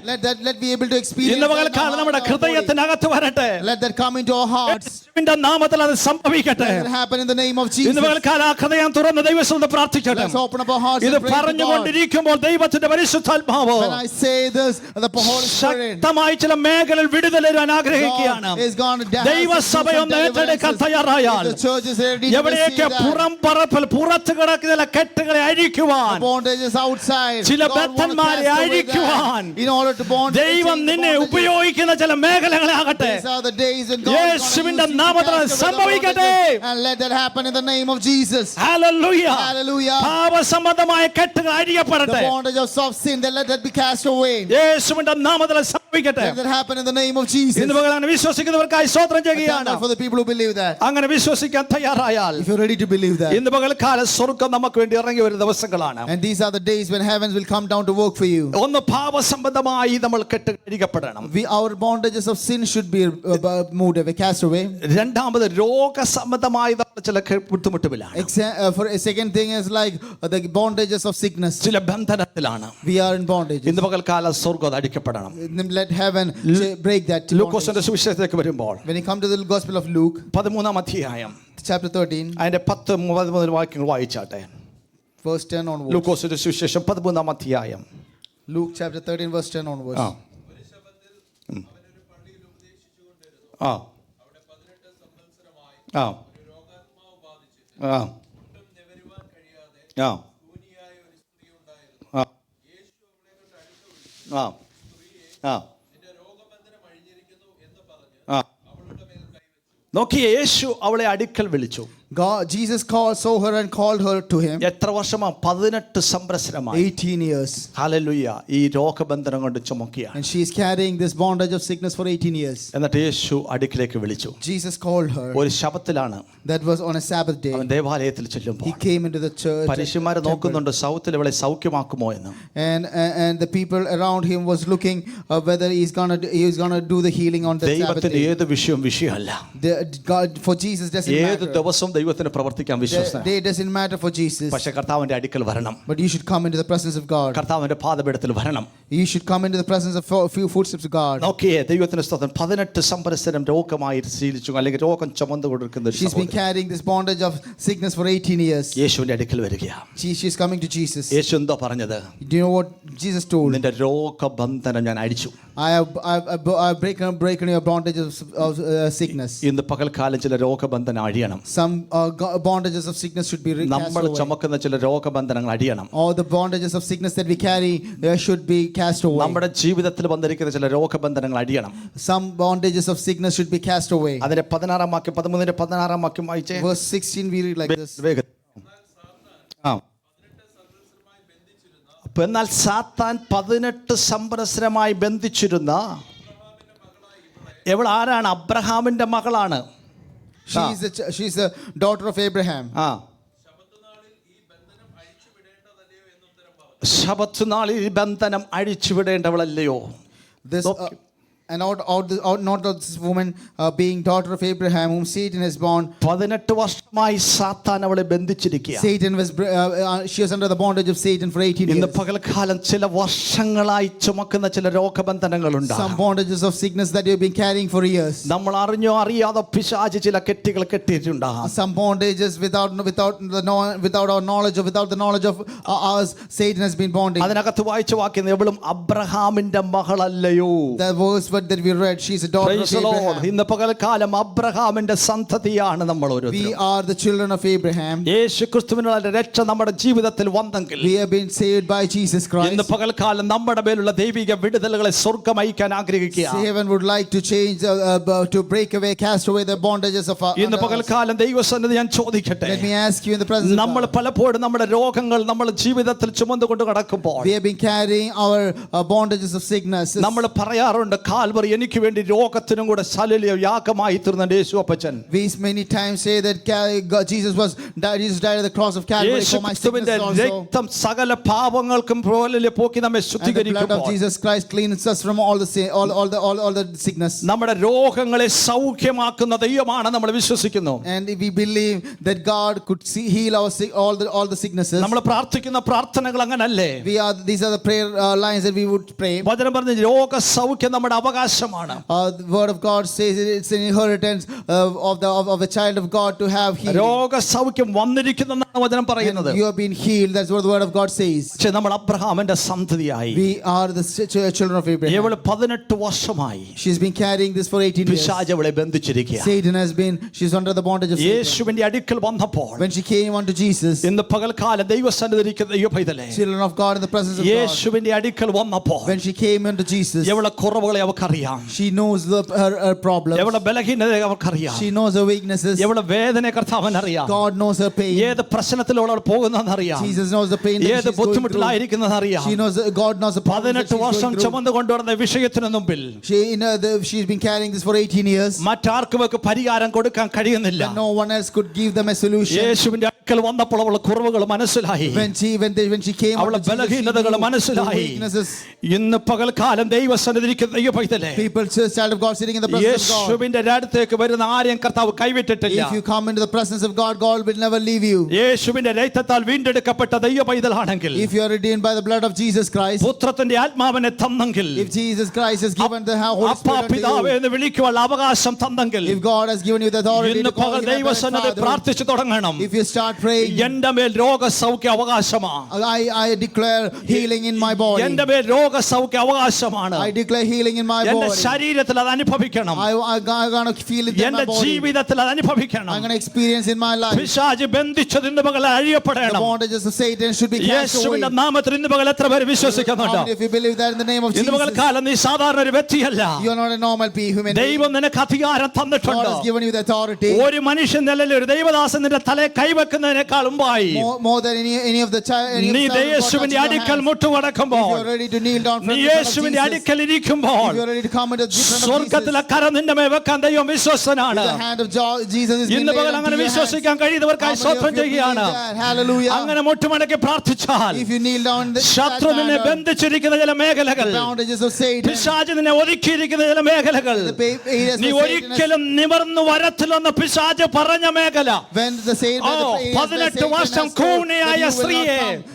let be able to experience ഇന്ന് that പകൽക്കാലം നമ്മുടെ in our body. ഹൃദയത്തിനകത്ത് വരട്ടെ. Let that come into our hearts. യേശുവിന്റെ നാമത്തിൽ അത് സംഭവിക്കട്ടെ. Let it happen in the name of ഇന്ന് Jesus. പകൽക്കാലം ആ ഹൃദയം തുറന്ന് ദൈവസന്നിധിയിൽ പ്രാർത്ഥിക്കട്ടെ. Let's open up our hearts ഇത് and pray to God. പറഞ്ഞുകൊണ്ടിരിക്കുമ്പോൾ ദൈവത്തിന്റെ പരിശുദ്ധാത്മാവ് When I say this, the Holy Spirit, ശക്തമായി ചില മേഖലയിൽ വിടുതൽ വരാൻ ആഗ്രഹിക്കുകയാണ്. God is going to dance. ദൈവസഭയൊന്ന് ഏറ്റെടുക്കാൻ തയ്യാറായാൽ The church is ready to എവിടെയൊക്കെ receive that. പുറത്ത് കിടക്കുന്ന ചില കെട്ടുകളെ അഴിക്കുവാൻ, The bondages outside. ചില God wants to ബദ്ധന്മാരെ cast away അഴിക്കുവാൻ that. In order to bond. ദൈവം നിന്നെ ഉപയോഗിക്കുന്ന ചില മേഖലകളാകട്ടെ. These are the days when God is യേശുവിന്റെ going to use you to നാമത്തിൽ cast away the സംഭവിക്കട്ടെ. bondages. And let that happen in the name of Jesus. Hallelujah. Hallelujah. പാപസംബന്ധമായ കെട്ടുകൾ The അഴിയപ്പെടട്ടെ. bondage of soft sin, then let that be cast away. യേശുവിന്റെ നാമത്തിൽ സംഭവിക്കട്ടെ. Let that happen in the name of Jesus. ഇന്ന് പകലാണ് വിശ്വസിക്കുന്നവർക്കായി സ്തോത്രം I thank ചെയ്യുകയാണ്. God for the people who believe that. അങ്ങനെ വിശ്വസിക്കാൻ തയ്യാറായാൽ If you're ready to believe that. ഇന്ന് പകൽക്കാലം സ്വർഗ്ഗം നമുക്ക് വേണ്ടി ഇറങ്ങി വരുന്ന ദിവസങ്ങളാണ്. And these are the days when heavens will come down to work for you. ഒന്ന് പാപസംബന്ധമായി നമ്മൾ കെട്ടുകഴിക്കപ്പെടണം. Our bondages of sin should be moved away, cast away. രണ്ടാമത് രോഗസംബന്ധമായി നമ്മൾ ചില ബുദ്ധിമുട്ടുകളാണ്. For a second thing is like the bondages of sickness. ചില ബന്ധനത്തിലാണ്. We are in bondage. ഇന്ന് പകൽക്കാലം സ്വർഗ്ഗം അടിക്കപ്പെടണം. Let heaven break that. ലൂക്കോസിന്റെ സുവിശേഷത്തിലേക്ക് വരുമ്പോൾ When you come to the Gospel of Luke, 13-ാം അധ്യായം chapter 13, അതിന്റെ 10-11 വാക്യങ്ങൾ വായിച്ചാട്ടെ. verse 10 onwards. ലൂക്കോസിന്റെ സുവിശേഷം 13-ാം അധ്യായം. Luke chapter 13, verse 10 onwards. ആ ആ ആ ആ ആ ആ ആ ആ നോക്കി യേശു അവളെ അടുക്കൽ വിളിച്ചു. Jesus saw her and called her to him. എത്ര വർഷമാ? 18 സംവത്സരമായി. 18 years. ഹല്ലേലൂയ. ഈ രോഗബന്ധനം കൊണ്ട് ചുമക്കിയാണ്. And she is carrying this bondage of sickness for 18 years. എന്നിട്ട് യേശു അടുക്കിലേക്ക് വിളിച്ചു. Jesus called her. ഒരു ശബത്തിലാണ്. That was on a Sabbath day. അവൻ ദേവാലയത്തിൽ ചെല്ലുമ്പോൾ He came into the church. പരീശന്മാർ നോക്കുന്നുണ്ട് സൗത്തിൽ ഇവളെ സൗഖ്യമാക്കുമോ എന്ന്. And the people around him was looking whether he's gonna do the healing on the Sabbath ദൈവത്തിന് day. ഏത് വിഷയം വിഷയമല്ല. God for Jesus doesn't ഏത് matter. ദിവസം ദൈവത്തിന് പ്രവർത്തിക്കാൻ വിശ്വസന. Day doesn't matter for Jesus. പക്ഷേ കർത്താവിന്റെ അടുക്കൽ വരണം. But you should come into the presence of God. കർത്താവിന്റെ പാദപീഠത്തിൽ വരണം. You should come into the presence of few footsteps of God. നോക്കിയേ ദൈവത്തിന്റെ സ്തോത്രം. 18 സംവത്സരം രോഗമായി ശീലിച്ചു അല്ലെങ്കിൽ രോഗം ചുമന്നു കൊടുക്കുന്ന ഒരു She's been സഹോദരി. carrying this bondage of sickness for 18 years. യേശുവിന്റെ അടുക്കൽ വരികയാണ്. She's coming to Jesus. യേശു എന്തോ പറഞ്ഞത്? Do you know what Jesus told? നിന്റെ രോഗബന്ധനം ഞാൻ അഴിച്ചു. I've broken your bondage of sickness. ഇന്ന് പകൽക്കാലം ചില രോഗബന്ധനം അഴിയണം. Some bondages of sickness should be cast നമ്മൾ away. ചുമക്കുന്ന ചില രോഗബന്ധനങ്ങൾ അഴിയണം. All the bondages of sickness that we carry should be cast away. നമ്മുടെ ജീവിതത്തിൽ വന്നിരിക്കുന്ന ചില രോഗബന്ധനങ്ങൾ അഴിയണം. Some bondages of sickness should be cast away. അതിന്റെ 16-ാം വാക്യം 13-ന്റെ 16-ാം വാക്യം വായിച്ചേ. Verse 16 we read like this. ആ എന്നാൽ സാത്താൻ 18 സംവത്സരമായി ബന്ധിച്ചിരുന്ന എവൾ ആരാണ്? അബ്രഹാമിന്റെ മകളാണ്. She's the daughter of Abraham. ആ ശബത്ത് നാളിൽ ഈ ബന്ധനം അഴിച്ചുവിടേണ്ടവളല്ലയോ? This and not this woman being daughter of Abraham whom Satan has born. 18 വർഷമായി സാത്താൻ അവളെ ബന്ധിച്ചിരിക്കുക. Satan was she was under the bondage of Satan for 18 years. ഇന്ന് പകൽക്കാലം ചില വർഷങ്ങളായി ചുമക്കുന്ന ചില രോഗബന്ധനങ്ങളുണ്ട്. Some bondages of sickness that you've been carrying for years. നമ്മൾ അറിഞ്ഞോ അറിയാതെ പിശാച് ചില കെട്ടുകൾ കെട്ടിയിട്ടുണ്ടാകും. Some bondages without our knowledge or without the knowledge of ours, Satan has been bonding. അതിനകത്ത് വായിച്ച വാക്യം എവളും അബ്രഹാമിന്റെ മകളല്ലയോ? The verse what word that we read, she is a daughter Praise of the Lord. Abraham. ഇന്ന് പകൽക്കാലം അബ്രഹാമിന്റെ സന്തതിയാണ് നമ്മൾ We ഓരോരുത്തരും. are the children of Abraham. യേശു ക്രിസ്തുവിനുള്ള രക്ഷ നമ്മുടെ ജീവിതത്തിൽ വന്നെങ്കിൽ We have been saved by Jesus Christ. ഇന്ന് പകൽക്കാലം നമ്മുടെ മേലുള്ള ദൈവിക വിടുതലുകളെ സ്വർഗ്ഗം അയക്കാൻ ആഗ്രഹിക്കുക. Heaven would like to change, to break away, cast away the bondages of our. ഇന്ന് പകൽക്കാലം ദൈവസന്നിധി ഞാൻ ചോദിക്കട്ടെ, Let me ask you in the presence of നമ്മൾ God. പലപ്പോഴും നമ്മുടെ രോഗങ്ങൾ നമ്മൾ ജീവിതത്തിൽ ചുമന്നുകൊണ്ട് നടക്കുമ്പോൾ We have been carrying our bondages of sickness. നമ്മൾ പറയാറുണ്ട്, കാൽവറി എനിക്ക് വേണ്ടി രോഗത്തിനും കൂടെ സലലിയ യാഗമായി തീർന്ന യേശു അപ്പച്ചൻ. We many times say that Jesus died at the cross of Calvary Yeshu for my ക്രിസ്തുവിന്റെ sickness also. രക്തം സകല പാപങ്ങൾക്കും പോലല്ലേ പോക്കി നമ്മെ And the blood of ശുദ്ധീകരിക്കുമ്പോൾ Jesus Christ cleans us from all the sin, all the sickness. നമ്മുടെ രോഗങ്ങളെ സൗഖ്യമാക്കുന്ന ദൈവമാണ് നമ്മൾ വിശ്വസിക്കുന്നു. And we believe that God could heal our all the sicknesses. നമ്മൾ പ്രാർത്ഥിക്കുന്ന പ്രാർത്ഥനകൾ അങ്ങനല്ലേ? These are the prayer lines that we would pray. വചനം പറഞ്ഞ രോഗ സൗഖ്യം നമ്മുടെ അവകാശമാണ്. The word of God says it's an inheritance of the child of God to have healing. രോഗ സൗഖ്യം വന്നിരിക്കുന്നെന്നാണ് വചനം പറയുന്നത്. And you have been healed. That's what the word of God says. പക്ഷേ നമ്മൾ അബ്രഹാമിന്റെ സന്തതിയായി. We are the children of Abraham. ഇവൾ 18 വർഷമായി She's been carrying this for 18 years. പിശാച് അവളെ ബന്ധിച്ചിരിക്കുക. Satan she's under the bondage of Satan. യേശുവിന്റെ അടുക്കൽ വന്നപ്പോൾ When she came unto Jesus, ഇന്ന് പകൽക്കാലം ദൈവസന്നിധിയിരിക്കുന്ന ദൈവപൈതലേ, children of God in the presence of God, യേശുവിന്റെ അടുക്കൽ വന്നപ്പോൾ when she came unto Jesus, ഇവളെ കുറവുകളെ അവൾക്കറിയാം. she knows her problems. ഇവളെ ബലഹീനതയെ അവൾക്കറിയാം. She knows her weaknesses. ഇവളെ വേദനയെ കർത്താവിന് അറിയാം. God knows her pain. ഏത് പ്രശ്നത്തിലൂടെ അവൾ പോകുന്നതെന്ന് അറിയാം. Jesus knows the pain that ഏത് she's going through. ബുദ്ധിമുട്ടിലായിരിക്കുന്നതെന്ന് അറിയാം. God knows the problems that 18 she's വർഷം going through. ചുമന്നു കൊണ്ടുവരുന്ന വിഷയത്തിന് മുമ്പിൽ She's been carrying this for 18 years. മറ്റാർക്കും പരിഹാരം കൊടുക്കാൻ കഴിയുന്നില്ല. No one else could give them a solution. യേശുവിന്റെ അടുക്കൽ വന്നപ്പോൾ അവളുടെ കുറവുകൾ മനസ്സിലായി. When she came അവളുടെ unto Jesus, she ബലഹീനതകൾ knew her മനസ്സിലായി. weaknesses. ഇന്ന് പകൽക്കാലം ദൈവസന്നിധിയിരിക്കുന്ന ദൈവപൈതലേ, People, child of God sitting in the presence of God. യേശുവിന്റെ അടുത്തേക്ക് വരുന്ന ആരെയും കർത്താവ് കൈവിട്ടിട്ടില്ല. If you come into the presence of God, God will never leave you. യേശുവിന്റെ രക്തത്താൽ വീണ്ടെടുക്കപ്പെട്ട ദൈവപൈതലാണെങ്കിൽ, If you are redeemed by the blood of Jesus Christ, പുത്രത്തിന്റെ ആത്മാവിനെ തന്നെങ്കിൽ, if Jesus Christ has given the Holy അപ്പാ Spirit unto പിതാവേ you, എന്ന് വിളിക്കുവാനുള്ള അവകാശം തന്നെങ്കിൽ, if God has given you the authority ഇന്ന് to call പകൽ him Heavenly ദൈവസന്നിധി Father, പ്രാർത്ഥിച്ചു തുടങ്ങണം. if you start praying, എന്റെ മേൽ രോഗസൗഖ്യ അവകാശമാണ്. I declare healing in my body. എന്റെ മേൽ രോഗസൗഖ്യ അവകാശമാണ്. I declare healing in my എന്റെ body. ശരീരത്തിൽ അത് അനുഭവിക്കണം. I'm going to feel it in എന്റെ my body. ജീവിതത്തിൽ അത് അനുഭവിക്കണം. I'm going to experience in my life. പിശാച് ബന്ധിച്ചത് ഇന്ന് പകൽ The അഴിയപ്പെടണം. bondages of Satan should be cast away. യേശുവിന്റെ നാമത്തിൽ ഇന്ന് പകൽ എത്ര പേര് How വിശ്വസിക്കുന്നുണ്ട്? many of you believe that in the name of ഇന്ന് പകൽ Jesus? കാലം നീ സാധാരണ ഒരു വ്യക്തിയല്ല. You are not a normal human being. ദൈവം നിനക്ക് അധികാരം God തന്നിട്ടുണ്ട്. has given you the authority. ഒരു മനുഷ്യൻ നിലയിൽ ഒരു ദൈവദാസൻ നിന്റെ തലയെ കൈവെക്കുന്നതിനേക്കാൾ മുമ്പായി More than any of the നീ യേശുവിന്റെ അടുക്കൽ If മുട്ടുമടക്കുമ്പോൾ, you are ready to kneel down നീ for the blood of യേശുവിന്റെ Jesus, അടുക്കൽ ഇരിക്കുമ്പോൾ, if you are ready to come into the front of സ്വർഗത്തിലെ Jesus, കരം നിന്റെ മേൽ വെക്കാൻ ദൈവം വിശ്വസ്തനാണ്. the hand of Jesus is being ഇന്ന് laid പകൽ into അങ്ങനെ your hands. വിശ്വസിക്കാൻ കഴിയുന്നവർക്കായി How many സ്വപ്നം of you believe ചെയ്യുകയാണ്. that? Hallelujah. അങ്ങനെ മുട്ടുമടക്കി പ്രാർത്ഥിച്ചാൽ If you kneel down in ശത്രു നിന്നെ that manner, ബന്ധിച്ചിരിക്കുന്ന ചില മേഖലകൾ, the boundages of Satan, പിശാച് നിന്നെ ഒതുക്കിയിരിക്കുന്ന ചില മേഖലകൾ, the areas നീ where Satan has, ഒരിക്കലും നിവർന്നു വരത്തില്ലെന്ന് പിശാച് പറഞ്ഞ മേഖല, when the Satan, oh, the areas where 18 Satan വർഷം has told കൂണിയായ that you will സ്ത്രീയെ, not come.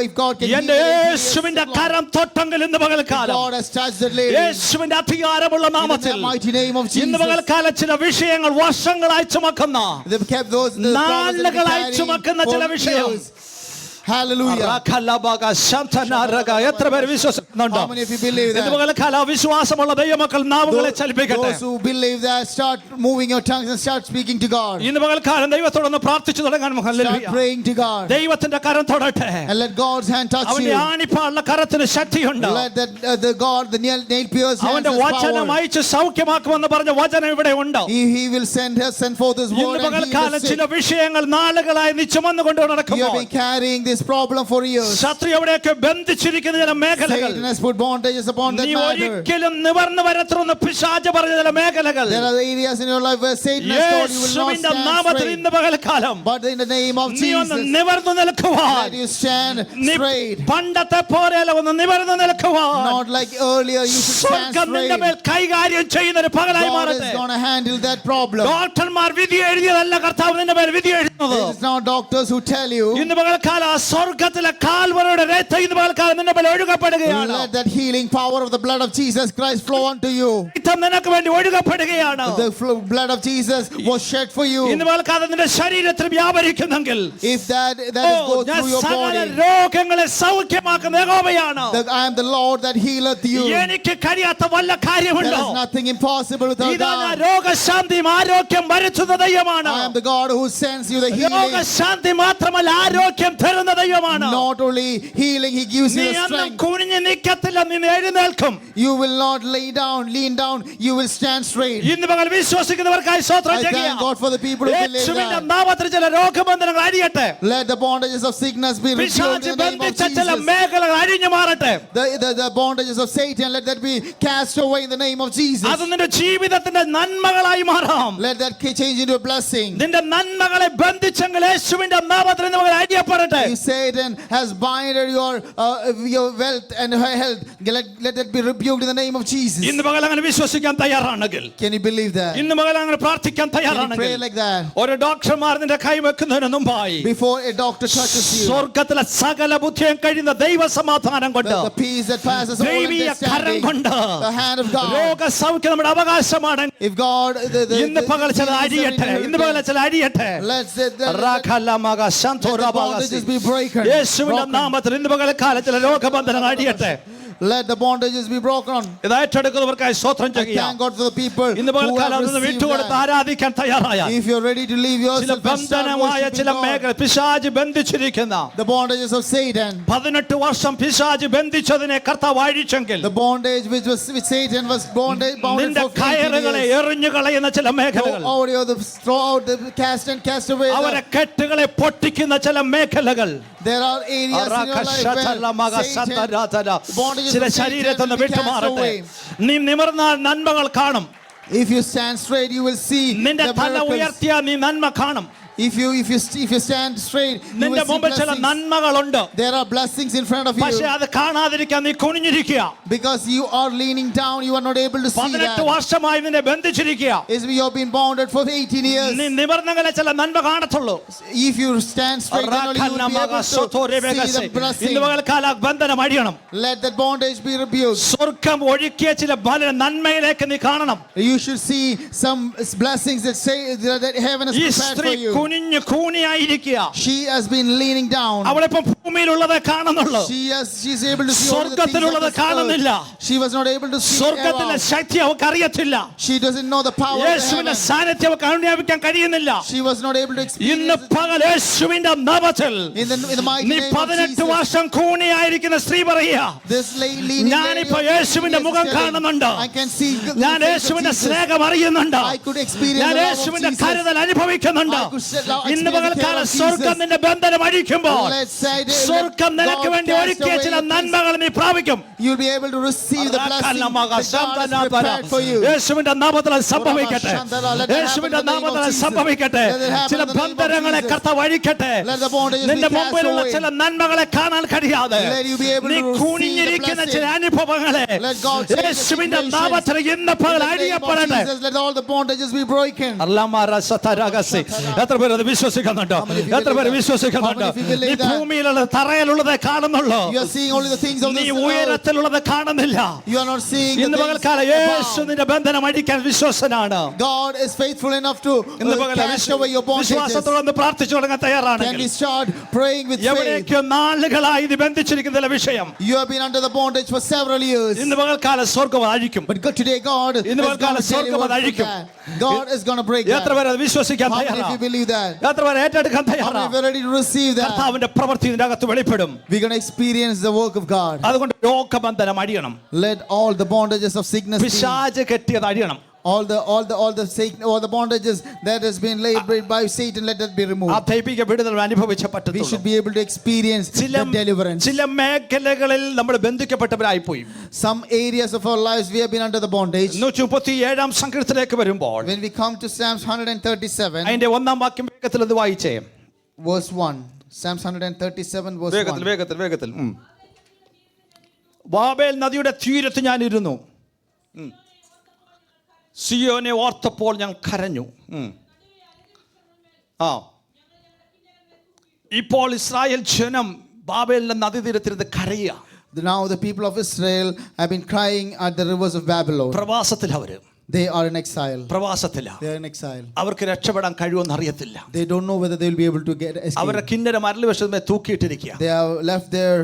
If God can heal എന്റെ the യേശുവിന്റെ കരം തൊട്ടെങ്കിൽ ഇന്ന് പകൽക്കാലം God has touched the lady. യേശുവിന്റെ അധികാരമുള്ള In the നാമത്തിൽ mighty name of ഇന്ന് Jesus. പകൽക്കാലം ചില വിഷയങ്ങൾ വർഷങ്ങളായി ചുമക്കുന്ന, They've kept those the problems that they നാളുകളായി carry ചുമക്കുന്ന ചില for വിഷയം. years. Hallelujah. എത്ര പേര് വിശ്വസിക്കുന്നുണ്ടോ? How many of you believe that? ഇന്ന് പകൽക്കാലം വിശ്വാസമുള്ള ദൈവമക്കൾ നാവുകളെ ചലിപ്പിക്കട്ടെ. Those who believe that, start moving your tongues and start speaking to God. ഇന്ന് പകൽക്കാലം ദൈവത്തോടൊന്ന് പ്രാർത്ഥിച്ചു തുടങ്ങാൻ Start praying to God. ദൈവത്തിന്റെ കരം തൊടട്ടെ. And let God's hand touch അവന്റെ you. ആണിപ്പാടുള്ള കരത്തിന് ശക്തിയുണ്ട്. Let that the God, the nail pierced hands അവന്റെ has വചനം power. അയച്ച് സൗഖ്യമാക്കുമെന്ന് പറഞ്ഞ വചനം ഇവിടെ ഉണ്ട്. He will send forth His ഇന്ന് word and heal പകൽക്കാലം the ചില sick. വിഷയങ്ങൾ നാളുകളായി നീ ചുമന്നുകൊണ്ട് You have നടക്കുമ്പോൾ, been carrying this problem for years. ശത്രു എവിടെയൊക്കെ ബന്ധിച്ചിരിക്കുന്ന ചില മേഖലകൾ, Satan has put bondages upon that നീ matter. ഒരിക്കലും നിവർന്നു വരത്തുന്ന പിശാച് പറഞ്ഞ ചില മേഖലകൾ, There are areas in your life where Satan has told you will not യേശുവിന്റെ stand നാമത്തിൽ straight. ഇന്ന് പകൽക്കാലം But in the name of നീ ഒന്ന് Jesus, നിവർന്നു നിൽക്കുവാൻ, let you stand നീ straight. പണ്ടത്തെ പോലെയല്ല, ഒന്ന് നിവർന്നു നിൽക്കുവാൻ Not like earlier, you should stand സ്വർഗം നിന്റെ മേൽ straight. കൈകാര്യം ചെയ്യുന്ന ഒരു പകലായി God മാറട്ടെ. is going to handle that problem. ഡോക്ടർമാർ വിധി എഴുതിയതല്ല കർത്താവ് നിന്റെ മേൽ വിധി എഴുതുന്നത്. It is not doctors who tell you. ഇന്ന് പകൽക്കാലം ആ സ്വർഗ്ഗത്തിലെ കാൽവരിയുടെ രക്തം ഇന്ന് പകൽക്കാലം നിന്റെ മേൽ ഒഴുകപ്പെടുകയാണ്. Let that healing power of the blood of Jesus Christ flow unto you. രക്തം നിനക്ക് വേണ്ടി ഒഴുകപ്പെടുകയാണ്. The blood of Jesus was shed for you. ഇന്ന് പകൽക്കാലം നിന്റെ ശരീരത്തിൽ വ്യാപരിക്കുന്നെങ്കിൽ If that is go through your സകല body, രോഗങ്ങളെ സൗഖ്യമാക്കുന്ന യഹോവയാണ്. I am the Lord that healeth you. എനിക്ക് കഴിയാത്ത വല്ല There കാര്യമുണ്ടോ? is nothing impossible with our ഇതാ ഞാൻ God. രോഗശാന്തിയും ആരോഗ്യം വരുത്തുന്ന ദൈവമാണ്. I am the God who sends you the healing. രോഗശാന്തി മാത്രമല്ല ആരോഗ്യം തരുന്ന ദൈവമാണ്. Not only healing, He gives നീ you the അന്നും strength. കുനിഞ്ഞു നിൽക്കത്തില്ല, നീ എഴുന്നേൽക്കും. You will not lay down, lean down. You will stand straight. ഇന്ന് പകൽ വിശ്വസിക്കുന്നവർക്കായി സ്തോത്രം I ചെയ്യുക. thank God for the people who believe യേശുവിന്റെ that. നാമത്തിൽ ചില രോഗബന്ധനങ്ങൾ അഴിയട്ടെ. Let the bondages of sickness be removed പിശാച് in the name of ബന്ധിച്ച ചില Jesus. മേഖലകൾ അഴിഞ്ഞു മാറട്ടെ. The bondages of Satan, let that be cast away in the name of Jesus. അത് നിന്റെ ജീവിതത്തിന്റെ നന്മകളായി മാറാം. Let that change into a blessing. നിന്റെ നന്മകളെ ബന്ധിച്ചെങ്കിൽ യേശുവിന്റെ നാമത്തിൽ ഇന്ന് പകൽ അഴിയപ്പെടട്ടെ. If Satan has binded your wealth and health, let that be rebuked in the name of Jesus. ഇന്ന് പകൽ അങ്ങനെ വിശ്വസിക്കാൻ തയ്യാറാണെങ്കിൽ, Can you believe that? ഇന്ന് പകൽ അങ്ങനെ പ്രാർത്ഥിക്കാൻ Can you pray തയ്യാറാണെങ്കിൽ, like that? ഒരു ഡോക്ടർമാർ നിന്റെ കൈ വെക്കുന്നതിന് മുമ്പായി Before a doctor touches you, സ്വർഗ്ഗത്തിലെ സകല ബുദ്ധിയും കഴിയുന്ന ദൈവ സമാധാനം കൊണ്ട്, the peace that passes all ദൈവീയ കരം understanding, കൊണ്ട് the hand of God. രോഗസൗഖ്യം നമ്മുടെ അവകാശമാണ്. If God, ഇന്ന് പകൽ ചില അഴിയട്ടെ, ഇന്ന് പകൽ ചില അഴിയട്ടെ. let the bondages be broken. യേശുവിന്റെ നാമത്തിൽ ഇന്ന് പകൽ കാലത്തിലെ രോഗബന്ധനങ്ങൾ അഴിയട്ടെ. Let the bondages be broken. ഇത് ഏറ്റെടുക്കുന്നവർക്കായി സ്തോത്രം I ചെയ്യുക. thank God for the people ഇന്ന് പകൽ who have കാലം received വിട്ടുകൊടുത്ത് that. ആരാധിക്കാൻ തയ്യാറായ If you're ready to leave ചില yourself and start ബന്ധനമായ ചില worshiping മേഖല God, പിശാച് ബന്ധിച്ചിരിക്കുന്ന the bondages of Satan, 18 വർഷം പിശാച് ബന്ധിച്ചതിനെ കർത്താവ് അഴിച്ചെങ്കിൽ, the bondage which Satan was bounded നിന്റെ for 18 കയറുകളെ years, എറിഞ്ഞു കളയുന്ന ചില മേഖലകൾ, throw out the cast away. അവരെ കെട്ടുകളെ പൊട്ടിക്കുന്ന ചില മേഖലകൾ, There are areas in your life where Satan, bondages ചില of Satan ശരീരത്തിൽ നിന്ന് will be cast വിട്ടുമാറട്ടെ. away. നീ നിമിർന്നാൽ നന്മകൾ കാണും. If you stand straight, you will see നിന്റെ the തല miracles. ഉയർത്തിയാൽ നീ നന്മ കാണും. If you stand straight, you നിന്റെ will see മുമ്പിൽ ചില blessings. നന്മകളുണ്ട്. There are blessings in front of പക്ഷെ you. അത് കാണാതിരിക്കാൻ നീ കുനിഞ്ഞിരിക്കുക. Because you are leaning down, you are not able to see 18 that. വർഷമായി നിന്നെ ബന്ധിച്ചിരിക്കുക. Is you have been bounded for 18 years. നീ നിവർന്നങ്ങനെ ചില നന്മ കാണത്തുള്ളൂ. If you stand straight, then only you will be able to see the blessing. ഇന്ന് പകൽക്കാല ബന്ധനം അഴിയണം. Let that bondage be rebuked. സ്വർഗ്ഗം ഒഴുക്കിയ ചില നന്മയിലേക്ക് നീ കാണണം. You should see some blessings that say that heaven has ഈ prepared സ്ത്രീ for you. കൂനിയായിരിക്കുക. She has been leaning down. അവളിപ്പം ഭൂമിയിലുള്ളതേ കാണുന്നുള്ളൂ. She's able to see all the things സ്വർഗ്ഗത്തിലുള്ളത് of this കാണുന്നില്ല. earth. She was not able to see സ്വർഗ്ഗത്തിലെ around. ശക്തി അവൾക്ക് അറിയത്തില്ല. She doesn't know the power of യേശുവിന്റെ heaven. സാന്നിധ്യം അവൾക്ക് അനുഭവിക്കാൻ കഴിയുന്നില്ല. She was not able to ഇന്ന് experience it. പകൽ യേശുവിന്റെ നാമത്തിൽ In the mighty നീ name of 18 Jesus, വർഷം കൂനിയായിരിക്കുന്ന സ്ത്രീ പറയുക, this leaning ഞാനിപ്പോ lady of യേശുവിന്റെ 18 മുഖം years telling, കാണുന്നുണ്ട്. I can see the ഞാൻ face of യേശുവിന്റെ Jesus. സ്നേഹം അറിയുന്നുണ്ട്. I could experience ഞാൻ the love of യേശുവിന്റെ Jesus. കരുതൽ അനുഭവിക്കുന്നുണ്ട്. I could experience ഇന്ന് the പകൽക്കാലം care of സ്വർഗ്ഗം Jesus. നിന്റെ ബന്ധനം അഴിക്കുമ്പോൾ Let's say that സ്വർഗ്ഗം നിനക്ക് God വേണ്ടി cast ഒരുക്കിയ away ചില your peace. നന്മകൾ നീ പ്രാപിക്കും. You'll be able to receive the blessing that God has prepared for you. യേശുവിന്റെ നാമത്തിൽ അത് സംഭവിക്കട്ടെ. യേശുവിന്റെ നാമത്തിൽ അത് സംഭവിക്കട്ടെ. ചില ബന്ധനങ്ങളെ കർത്താവ് അഴിക്കട്ടെ. നിന്റെ മുമ്പിലുള്ള ചില നന്മകളെ കാണാൻ കഴിയാതെ നീ കുനിഞ്ഞിരിക്കുന്ന ചില അനുഭവങ്ങളെ യേശുവിന്റെ നാമത്തിൽ ഇന്ന് പകൽ അഴിയപ്പെടട്ടെ. Let all the bondages be broken. എത്ര പേര് അത് വിശ്വസിക്കുന്നുണ്ടോ? എത്ര പേര് വിശ്വസിക്കുന്നുണ്ടോ? നീ ഭൂമിയിലുള്ള തറയിലുള്ളത് കാണുന്നുള്ളൂ. You are seeing only the things of നീ this earth. ഉയരത്തിലുള്ളത് കാണുന്നില്ല. You are not seeing the ഇന്ന് things പകൽക്കാലം യേശു above. നിന്റെ ബന്ധനം അഴിക്കാൻ വിശ്വസനാണ്. God is faithful enough to ഇന്ന് പകൽ cast away your bondages. വിശ്വാസത്തോടെ പ്രാർത്ഥിച്ചു തുടങ്ങാൻ Can we തയ്യാറാണെങ്കിൽ start praying with faith? എവിടേക്കോ നാളുകളായി ഇത് ബന്ധിച്ചിരിക്കുന്ന വിഷയം You have been under the bondage for several years. ഇന്ന് പകൽക്കാലം സ്വർഗ്ഗം അഴിക്കും. But today God is ഇന്ന് going പകൽക്കാലം to സ്വർഗ്ഗം deliver അഴിക്കും. that. God is going to break എത്ര that. പേര് അത് വിശ്വസിക്കാൻ How many of you തയ്യാറാണ്? believe that? എത്ര പേര് ഏറ്റെടുക്കാൻ How many തയ്യാറാണ്? of you are ready to receive that? കർത്താവിന്റെ പ്രവൃത്തി ഇതിന്റെ അകത്ത് വെളിപ്പെടും. We're going to experience the work of God. അതുകൊണ്ട് രോഗബന്ധനം അഴിയണം. Let all the bondages of sickness be, പിശാച് കെട്ടിയത് അഴിയണം. all the bondages that has been laid by Satan, let that be removed. ആ ദൈവിക വിടുതൽ അനുഭവിച്ച We പറ്റത്തുള്ളൂ. should be able to experience the deliverance. ചില മേഖലകളിൽ നമ്മൾ ബന്ധിക്കപ്പെട്ടവരായി പോയി. Some areas of our lives we have been under the bondage. 137 സങ്കീർത്തനത്തിലേക്ക് വരുമ്പോൾ When we come to Psalms 137, അതിന്റെ ഒന്നാം വാക്യം വേഗത്തിൽ അത് വായിച്ചേ. verse 1. Psalms 137 verse 1. വേഗത്തിൽ ബാബേൽ നദിയുടെ തീരത്ത് ഞാൻ ഇരുന്നു, സിയോനെ ഓർത്തപ്പോൾ ഞാൻ കരഞ്ഞു. ഇപ്പോൾ ഇസ്രായേൽ ജനം ബാബേലിന്റെ നദീതീരത്തിരുന്ന് കരയുക. Now the people of Israel have been crying at the rivers of Babylon. പ്രവാസത്തിൽ അവര്, They are in exile. പ്രവാസത്തില. They are in exile. അവർക്ക് രക്ഷപ്പെടാൻ കഴിയുമെന്ന് അറിയത്തില്ല. They don't know whether they will be able to escape. അവരുടെ കിന്നര മരലുവശമേ തൂക്കിയിട്ടിരിക്കുക. They have left their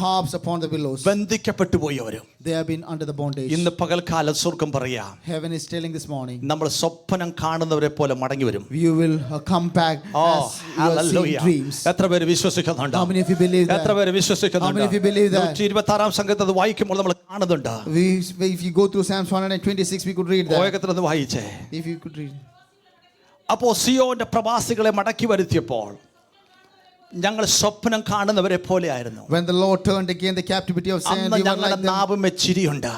harps upon the willows. ബന്ധിക്കപ്പെട്ടു പോയി അവര്. They have been under the bondage. ഇന്ന് പകൽക്കാലം സ്വർഗ്ഗം പറയാ, Heaven is telling this morning, നമ്മൾ സ്വപ്നം കാണുന്നവരെ പോലെ മടങ്ങി വരും. you will come back as you are seeing dreams. എത്ര പേര് വിശ്വസിക്കുന്നുണ്ട്? How many of you believe that? എത്ര പേര് വിശ്വസിക്കുന്നുണ്ട്? How many of you believe that? 126 സംഗീതം അത് വായിക്കുമ്പോൾ നമ്മൾ കാണുന്നുണ്ട്. If you go through Psalms 126, we could read that. വേഗത്തിൽ വായിച്ചേ. If you could read. അപ്പോൾ സിയോന്റെ പ്രവാസികളെ മടക്കി വരുത്തിയപ്പോൾ ഞങ്ങൾ സ്വപ്നം കാണുന്നവരെ പോലെ ആയിരുന്നു. When the Lord turned again the captivity of sin, we were like them. നാവുമേ ചിരിയുണ്ട്.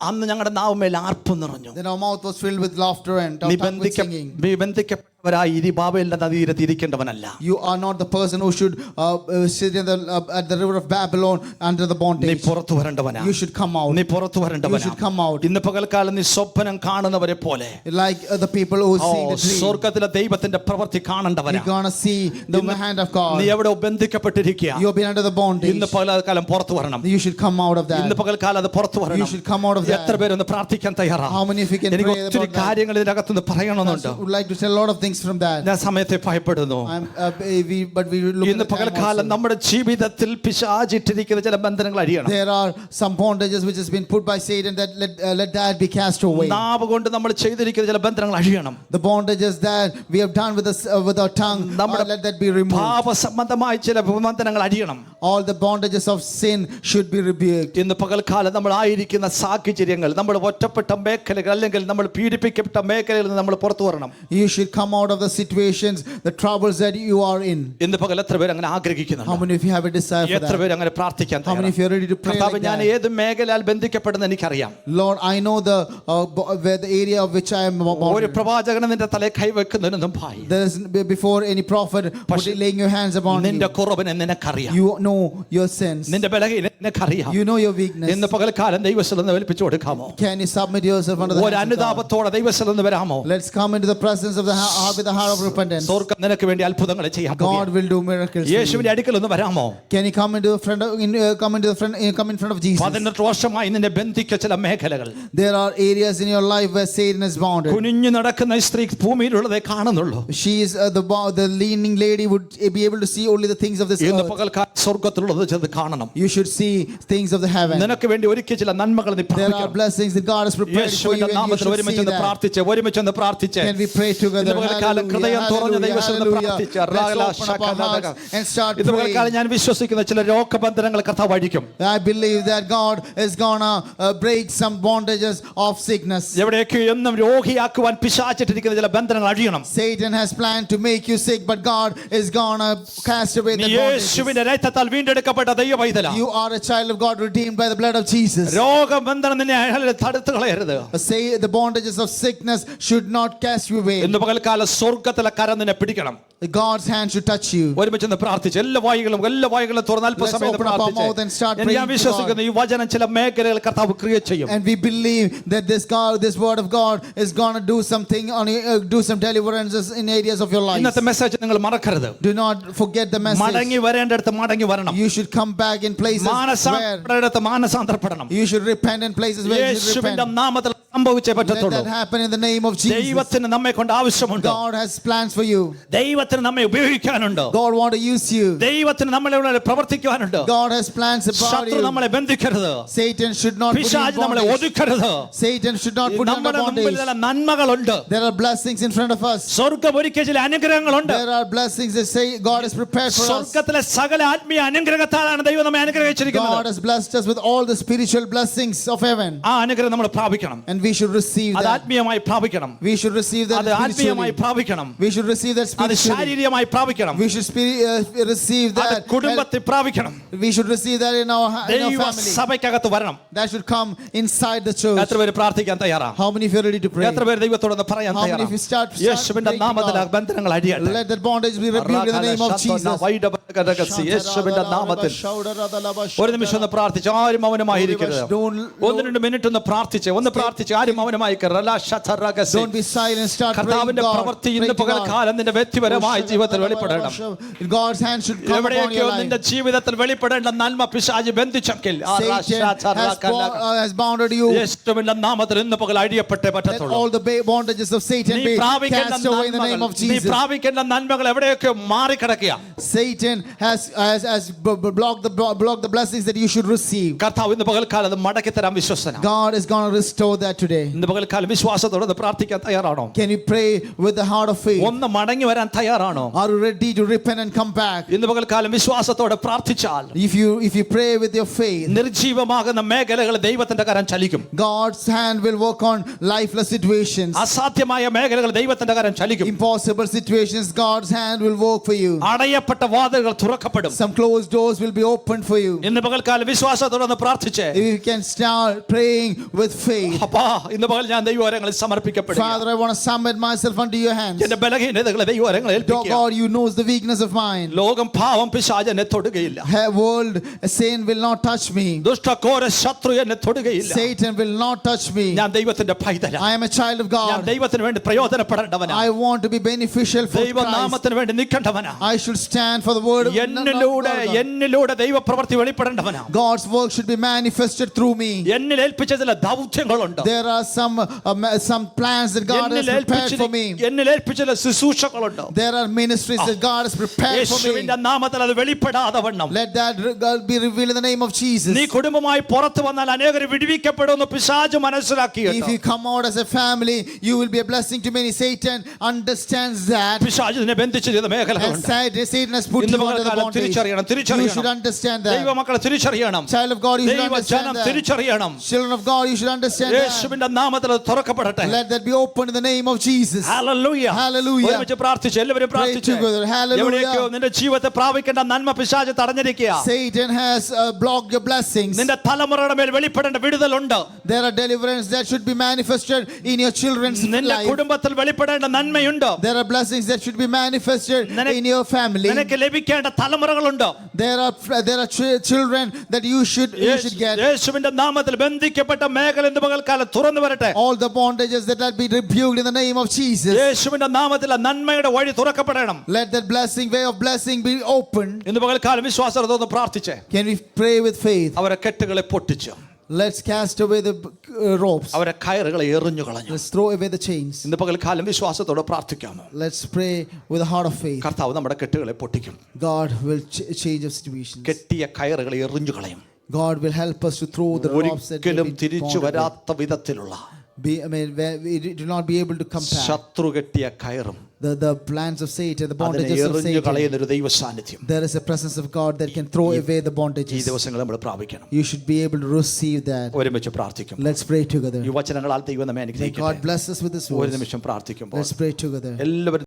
അന്ന് ഞങ്ങളുടെ നാവുമേൽ ആർപ്പ് നിറഞ്ഞു. Then our mouth was filled with laughter and our tongue with singing. You are not the person who should sit at the river of Babylon under the bondage. You should come out. You should come out. ഇന്ന് പകൽക്കാലം നീ സ്വപ്നം കാണുന്നവരെ പോലെ, like the people who see the dream. സ്വർഗ്ഗത്തിലെ ദൈവത്തിന്റെ പ്രവൃത്തി കാണേണ്ടവരാ. You're going to see the hand of God. നീ എവിടെ ബന്ധിക്കപ്പെട്ടിരിക്കുക? You have been under the bondage. ഇന്ന് പകൽക്കാലം പുറത്തു വരണം. You should come out of that. ഇന്ന് പകൽക്കാലം അത് പുറത്തു വരണം. You should come out of that. എത്ര പേര് ഒന്ന് പ്രാർത്ഥിക്കാൻ തയ്യാറാ? How many of you can pray about that? ഒത്തിരി കാര്യങ്ങൾ ഇതിനകത്ത് നിന്ന് പറയണമെന്നുണ്ട്. I would like to tell a lot of things from that. ഞാൻ സമയത്തെ ഭയപ്പെടുന്നു. But we look ഇന്ന് പകൽക്കാലം നമ്മുടെ ജീവിതത്തിൽ പിശാചിട്ടിരിക്കുന്ന ചില ബന്ധനങ്ങൾ അഴിയണം. There are some bondages which has been put by Satan that let that be cast away. നാവ് കൊണ്ട് നമ്മൾ ചെയ്തിരിക്കുന്ന ചില ബന്ധനങ്ങൾ അഴിയണം. The bondages that we have done with our tongue, let that be removed. പാപ സംബന്ധമായ ചില ബന്ധനങ്ങൾ അഴിയണം. All the bondages of sin should be rebuked. ഇന്ന് പകൽക്കാലം നമ്മൾ ആയിരിക്കുന്ന സാഹചര്യങ്ങൾ, നമ്മൾ ഒറ്റപ്പെട്ട മേഖലകൾ അല്ലെങ്കിൽ നമ്മൾ പീഡിപ്പിക്കപ്പെട്ട മേഖലകളിൽ നിന്ന് നമ്മൾ പുറത്തു വരണം. You should come out of the situations, the troubles that you are in. ഇന്ന് പകൽ എത്ര പേര് അങ്ങനെ ആഗ്രഹിക്കുന്നുണ്ട്? How many of you have a desire for that? എത്ര പേര് അങ്ങനെ പ്രാർത്ഥിക്കാൻ How many of you are ready to pray like that? ഞാൻ ഏത് മേഖലയിൽ ബന്ധിക്കപ്പെടുന്ന എനിക്കറിയാം. Lord, I know where the area of which I am bound. ഒരു പ്രവാചകൻ നിന്റെ തലയിൽ കൈവെക്കുന്നതിന് മുമ്പായി, there is before any prophet laying your hands upon you, നിന്റെ കുറവിനെ നിനക്കറിയാം. you know your sins. നിന്റെ ബലഹീനത നിനക്കറിയാം. You know your weakness. ഇന്ന് പകൽക്കാലം ദൈവസന്നിധിയിൽ ഏൽപ്പിച്ചു കൊടുക്കാമോ? Can you submit yourself under the hands of God? ഒരു അനുതാപത്തോടെ ദൈവസന്നിധിയിൽ വരാമോ? Let's come into the presence of the heart with the heart of repentance. സ്വർഗ്ഗം നിനക്ക് വേണ്ടി അത്ഭുതങ്ങൾ ചെയ്യാൻ പോകുന്നു. God will do miracles. യേശുവിന്റെ അടുക്കൽ ഒന്ന് വരാമോ? Can you come into come in front of Jesus? 18 വർഷമായി നിന്നെ ബന്ധിച്ച ചില മേഖലകൾ. There are areas in your life where Satan is bounded. കുനിഞ്ഞു നടക്കുന്ന സ്ത്രീ ഭൂമിയിലുള്ളതേ കാണുന്നുള്ളൂ. She is the leaning lady would be able to see only the things of this ഇന്ന് earth. പകൽക്കാലം സ്വർഗ്ഗത്തിലുള്ളത് ചെന്ന് കാണണം. You should see things of the heaven. നിനക്ക് വേണ്ടി ഒരുക്കിയ ചില നന്മകൾ നീ There are പ്രാപിക്കണം. blessings that God has prepared for you, and you should see that. ഒരുമിച്ചൊന്ന് പ്രാർത്ഥിച്ച് Can we pray together? ഹൃദയം തുറന്ന് ദൈവസന്നിധിയിൽ പ്രാർത്ഥിച്ച് ഇത് പകൽക്കാലം ഞാൻ വിശ്വസിക്കുന്ന ചില രോഗബന്ധനങ്ങൾ കർത്താവ് അഴിക്കും. I believe that God is gonna break some bondages of sickness. എവിടെയൊക്കെ എന്നും രോഗിയാക്കുവാൻ പിശാചിട്ടിരിക്കുന്ന ചില ബന്ധനങ്ങൾ അഴിയണം. Satan has planned to make you sick, but God is gonna cast away the bondages. യേശുവിന്റെ രക്തത്താൽ വീണ്ടെടുക്കപ്പെട്ട ദൈവപൈതലാ. You are a child of God, redeemed by the blood of Jesus. രോഗബന്ധനം നിന്നെ തടുത്തു കളയരുത്. Say the bondages of sickness should not cast you away. ഇന്ന് പകൽക്കാലം സ്വർഗ്ഗത്തിലെ കരം നിന്നെ പിടിക്കണം. God's hand should touch you. ഒരുമിച്ചൊന്ന് പ്രാർത്ഥിച്ച് എല്ലാ വായികളും തുറന്ന് അല്പസമയം പ്രാർത്ഥിച്ച് ഞാൻ വിശ്വസിക്കുന്നു ഈ വചനം ചില മേഖലകൾ കർത്താവ് ക്രിയ ചെയ്യും. And we believe that this word of God is going to do something do some deliverances in areas of your life. ഇന്നത്തെ മെസ്സേജ് നിങ്ങൾ മറക്കരുത്. Do not forget the message. മടങ്ങി വരേണ്ടടുത്ത് മടങ്ങി വരണം. You should come back in places where മാനസാന്തരപ്പെടണം. you should repent in places where you should repent. യേശുവിന്റെ നാമത്തിൽ സംഭവിച്ചേ പറ്റത്തുള്ളൂ. Let that happen in the name of Jesus. ദൈവത്തിന് നമ്മെ കൊണ്ട് ആവശ്യമുണ്ട്. God has plans for you. ദൈവത്തിന് നമ്മെ ഉപയോഗിക്കാനുണ്ട്. God want to use you. ദൈവത്തിന് നമ്മളെ പ്രവർത്തിക്കാനുണ്ട്. God has plans about you. ശത്രു നമ്മളെ ബന്ധിക്കരുത്. Satan should not put you in പിശാച് നമ്മളെ bondage. ഒതുക്കരുത്. Satan should not put you under bondage. നന്മകളുണ്ട്. There are blessings in front of us. സ്വർഗ്ഗം ഒരുക്കിയ ചില അനുഗ്രഹങ്ങളുണ്ട്. There are blessings that say God has prepared for us. സ്വർഗ്ഗത്തിലെ സകല ആത്മീയ അനുഗ്രഹത്താലാണ് ദൈവം നമ്മെ അനുഗ്രഹിച്ചിരിക്കുന്നത്. God has blessed us with all the spiritual blessings of heaven. ആ അനുഗ്രഹം നമ്മൾ പ്രാപിക്കണം. And we should receive that. അത് ആത്മീയമായി പ്രാപിക്കണം. We should receive that അത് ആത്മീയമായി പ്രാപിക്കണം. We should receive that spiritually. അത് ശാരീരികമായി പ്രാപിക്കണം. We should receive that. അത് കുടുംബത്തിൽ പ്രാപിക്കണം. We should receive that in our family. സഭയ്ക്കകത്ത് വരണം. That should come inside the church. എത്ര പേര് പ്രാർത്ഥിക്കാൻ തയ്യാറാ? How many of you are ready to pray? എത്ര പേര് ദൈവത്തോട് പറയാൻ How many തയ്യാറാ? of you start യേശുവിന്റെ നാമത്തിൽ ബന്ധനങ്ങൾ അഴിയട്ടെ. Let that bondage be rebuked in the name of Jesus. യേശുവിന്റെ നാമത്തിൽ ഒരു നിമിഷം ഒന്ന് പ്രാർത്ഥിച്ച് ആരും മൗനമായിരിക്കരുത്. 1-2 മിനിറ്റ് ഒന്ന് പ്രാർത്ഥിച്ച് പ്രാർത്ഥിച്ച് ആരും മൗനമായി Don't be silent. Start praying കർത്താവിന്റെ God. പ്രവൃത്തി Pray ഇന്ന് to God. പകൽക്കാലം നിന്റെ വ്യക്തിപരമായ ജീവിതത്തിൽ വെളിപ്പെടണം. God's hand should come upon എവിടെയൊക്കെയോ your life. നിന്റെ ജീവിതത്തിൽ വെളിപ്പെടേണ്ട നന്മ പിശാച് ബന്ധിച്ചെങ്കിൽ Satan has bounded you. യേശുവിന്റെ നാമത്തിൽ ഇന്ന് പകൽ അഴിയപ്പെട്ടേ Let പറ്റത്തുള്ളൂ. all the bondages of Satan be cast away in the name of നീ Jesus. പ്രാപിക്കേണ്ട നന്മകൾ എവിടെയൊക്കെ മാറിക്കിടക്കുക. Satan has blocked the blessings that you should receive. കർത്താവ് ഇന്ന് പകൽക്കാലം അത് മടക്കി തരാൻ വിശ്വസ്തനാണ്. God is going to restore that today. ഇന്ന് പകൽക്കാലം വിശ്വാസത്തോടെ പ്രാർത്ഥിക്കാൻ തയ്യാറാണോ? Can you pray with the heart of faith? ഒന്ന് മടങ്ങി വരാൻ തയ്യാറാണോ? Are you ready to repent and come back? ഇന്ന് പകൽക്കാലം വിശ്വാസത്തോടെ പ്രാർത്ഥിച്ചാൽ If you pray with your faith, നിർജീവമാകുന്ന മേഖലകൾ ദൈവത്തിന്റെ കരം ചലിക്കും. God's hand will work on lifeless situations. അസാധ്യമായ മേഖലകൾ ദൈവത്തിന്റെ കരം ചലിക്കും. Impossible situations, God's hand will work for you. അടയപ്പെട്ട വാതിലുകൾ തുറക്കപ്പെടും. Some closed doors will be opened for you. ഇന്ന് പകൽക്കാലം വിശ്വാസത്തോടെ പ്രാർത്ഥിച്ചേ. If you can start praying with faith. അപ്പാ ഇന്ന് പകൽ ഞാൻ ദൈവകരങ്ങളിൽ സമർപ്പിക്കപ്പെടുന്നു. Father, I want to submit myself unto your hands. എന്റെ ബലഹീനതകളെ ദൈവകരങ്ങളിൽ ഏൽപ്പിക്കുക. God, you knows the weakness of mine. ലോകം പാവം പിശാച് എന്നെ തൊടുകയില്ല. World, sin will not touch me. ദുഷ്ടഘോര ശത്രു എന്നെ തൊടുകയില്ല. Satan will not touch me. ഞാൻ ദൈവത്തിന്റെ പൈതലാണ്. I am a child of ഞാൻ God. ദൈവത്തിന് വേണ്ടി പ്രയോജനപ്പെടേണ്ടവനാണ്. I want to be beneficial for Christ. ദൈവനാമത്തിന് വേണ്ടി നിൽക്കേണ്ടവനാണ്. I should stand for the word of എന്നിലൂടെ ദൈവപ്രവൃത്തി വെളിപ്പെടേണ്ടവനാണ്. God's work should be manifested through me. എന്നിൽ ഏൽപ്പിച്ച ചില ദൗത്യങ്ങളുണ്ട്. There are some plans that God has prepared for me. എന്നിൽ ഏൽപ്പിച്ച ചില ശുശ്രൂഷകളുണ്ട്. There are ministries that God has prepared for me. യേശുവിന്റെ നാമത്തിൽ അത് വെളിപ്പെടാതെ വണ്ണം Let that be revealed in the name of Jesus. നീ കുടുംബമായി പുറത്തു വന്നാൽ അനേകർ വിടുവിക്കപ്പെടുമെന്ന് പിശാച് മനസ്സിലാക്കിയിട്ടുണ്ട്. If you come out as a family, you will be a blessing to many. Satan understands that. പിശാച് നിന്നെ ബന്ധിച്ചു ചെയ്ത മേഖലകളുണ്ട്. Satan has put you under the bondage. You should understand that. ദൈവമക്കളെ തിരിച്ചറിയണം. Child of God, you should understand that. തിരിച്ചറിയണം. Children of God, you should understand that. യേശുവിന്റെ നാമത്തിൽ അത് തുറക്കപ്പെടട്ടെ. Let that be opened in the name of Jesus. Hallelujah. Hallelujah. ഒരുമിച്ച് പ്രാർത്ഥിച്ച് എല്ലാവരും പ്രാർത്ഥിച്ച്. എവിടെയൊക്കെയോ നിന്റെ ജീവിതത്തെ പ്രാപിക്കേണ്ട നന്മ പിശാച് തടഞ്ഞിരിക്കുക. Satan has blocked your blessings. നിന്റെ തലമുറയുടെ മേൽ വെളിപ്പെടേണ്ട വിടുതലുണ്ട്. There are deliverance that should be manifested in your children's നിന്റെ life. കുടുംബത്തിൽ വെളിപ്പെടേണ്ട നന്മയുണ്ട്. There are blessings that should be manifested in your family. നിനക്ക് ലഭിക്കേണ്ട തലമുറകളുണ്ട്. There are children that you should get. യേശുവിന്റെ നാമത്തിൽ ബന്ധിക്കപ്പെട്ട മേഖല ഇന്ന് പകൽക്കാലം തുറന്നു വരട്ടെ. All the bondages that are be rebuked in the name of Jesus. യേശുവിന്റെ നാമത്തിൽ നന്മയുടെ വഴി തുറക്കപ്പെടണം. Let that way of blessing be opened. ഇന്ന് പകൽക്കാലം വിശ്വാസത്തോടെ പ്രാർത്ഥിച്ചേ. Can we pray with faith? അവരെ കെട്ടുകളെ പൊട്ടിച്ചു. Let's cast away the ropes. അവരെ കയറുകളെ എറിഞ്ഞു കളഞ്ഞു. Let's throw away the chains. ഇന്ന് പകൽക്കാലം വിശ്വാസത്തോടെ പ്രാർത്ഥിക്കാമോ? Let's pray with a heart of faith. കർത്താവ് നമ്മുടെ കെട്ടുകളെ പൊട്ടിക്കും. God will change the situations. കെട്ടിയ കയറുകളെ എറിഞ്ഞു കളയും. God will help us to throw the ropes that ഒരിക്കലും തിരിച്ചു വരാത്ത വിധത്തിലുള്ള we do not be able to come back. ശത്രു കെട്ടിയ കയറും The plans of Satan, the bondages of Satan. ദൈവ സാന്നിധ്യം. There is a presence of God that can throw away the ഈ bondages. ദിവസങ്ങൾ നമ്മൾ പ്രാപിക്കണം. You should be able to receive that. ഒരുമിച്ച് പ്രാർത്ഥിക്കും. Let's pray together. ഈ വചനങ്ങളാൽ ദൈവം നമ്മെ May അനുഗ്രഹിക്കട്ടെ. God bless us with this ഒരു words. നിമിഷം പ്രാർത്ഥിക്കുമ്പോൾ Let's pray together. എല്ലാവരും